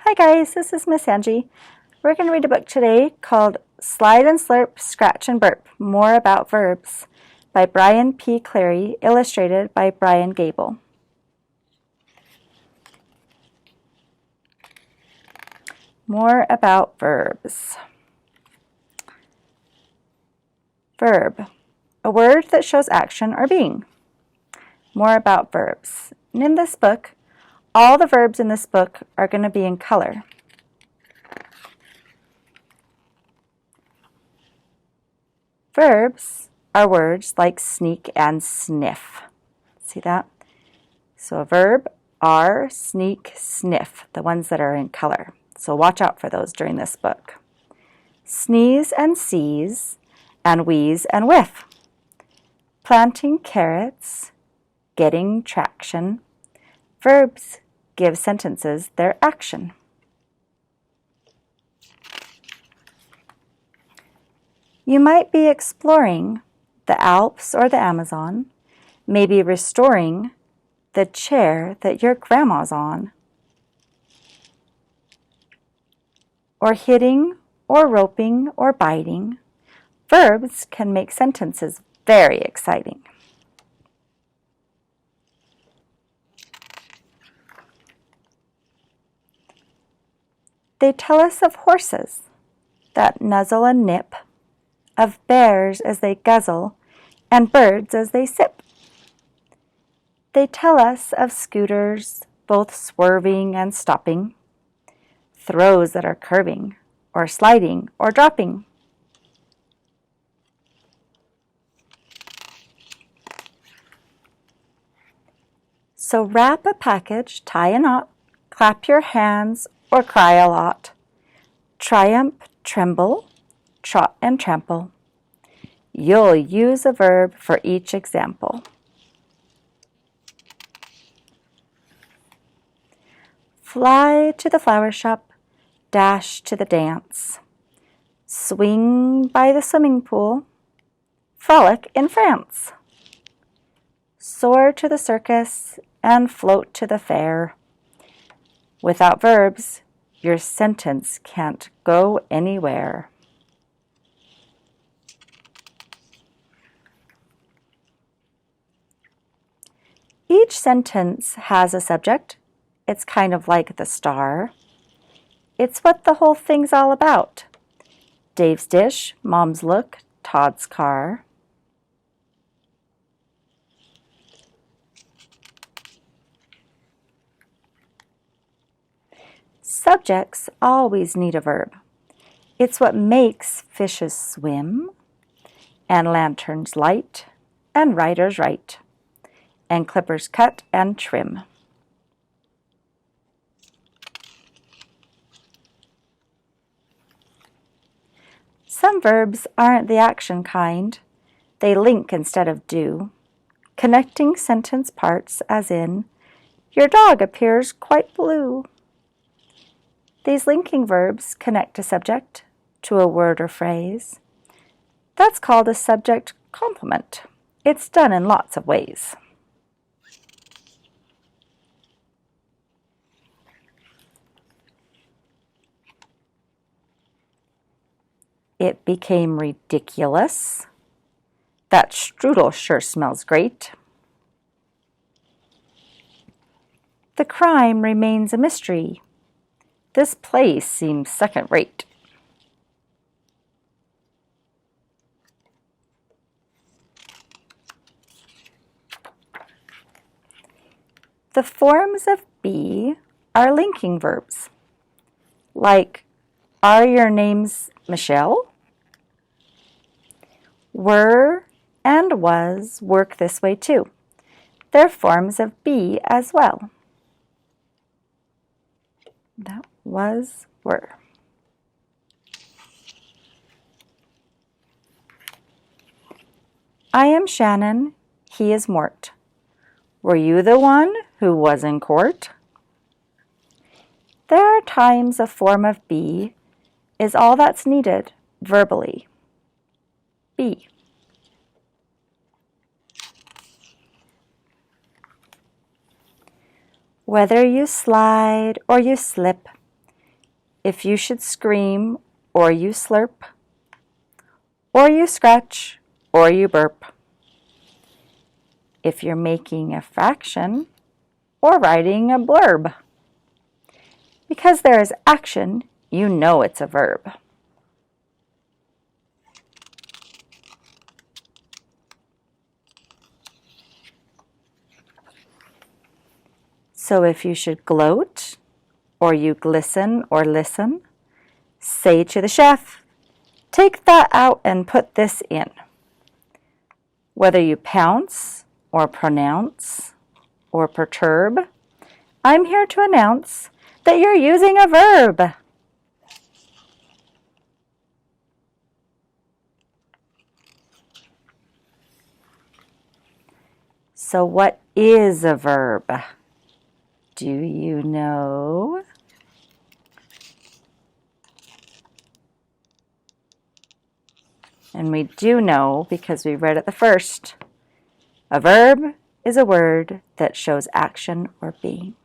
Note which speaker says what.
Speaker 1: Hi guys, this is Miss Angie. We're going to read a book today called Slide and Slurp, Scratch and Burp, More About Verbs by Brian P. Cleary, illustrated by Brian Gable. More about verbs. Verb, a word that shows action or being. More about verbs. And in this book, all the verbs in this book are going to be in color. Verbs are words like sneak and sniff. See that? So a verb are, sneak, sniff, the ones that are in color. So watch out for those during this book. Sneeze and seize, and wheeze and whiff. Planting carrots, getting traction. Verbs give sentences their action. You might be exploring the Alps or the Amazon, maybe restoring the chair that your grandma's on, or hitting or roping or biting. Verbs can make sentences very exciting. They tell us of horses that nuzzle and nip, of bears as they guzzle, and birds as they sip. They tell us of scooters, both swerving and stopping, throws that are curving, or sliding, or dropping. So wrap a package, tie a knot, clap your hands, or cry a lot. Triumph, tremble, trot and trample. You'll use a verb for each example. Fly to the flower shop, dash to the dance. Swing by the swimming pool, frolic in France. Soar to the circus and float to the fair. Without verbs, your sentence can't go anywhere. Each sentence has a subject. It's kind of like the star. It's what the whole thing's all about. Dave's dish, Mom's look, Todd's car. Subjects always need a verb. It's what makes fishes swim, and lanterns light, and writers write, and clippers cut and trim. Some verbs aren't the action kind. They link instead of do, connecting sentence parts as in, your dog appears quite blue. These linking verbs connect a subject to a word or phrase. That's called a subject complement. It's done in lots of ways. It became ridiculous. That strudel sure smells great. The crime remains a mystery. This place seems second-rate. The forms of be are linking verbs, like are your names Michelle? Were and was work this way too. They're forms of be as well. That was, were. I am Shannon, he is Mort. Were you the one who was in court? There are times a form of be is all that's needed verbally. Be. Whether you slide or you slip, if you should scream, or you slurp, or you scratch, or you burp. If you're making a fraction, or writing a blurb. Because there is action, you know it's a verb. So if you should gloat, or you glisten or listen, say to the chef, take that out and put this in. Whether you pounce, or pronounce, or perturb, I'm here to announce that you're using a verb. So what is a verb? Do you know? And we do know because we read it the first. A verb is a word that shows action or being.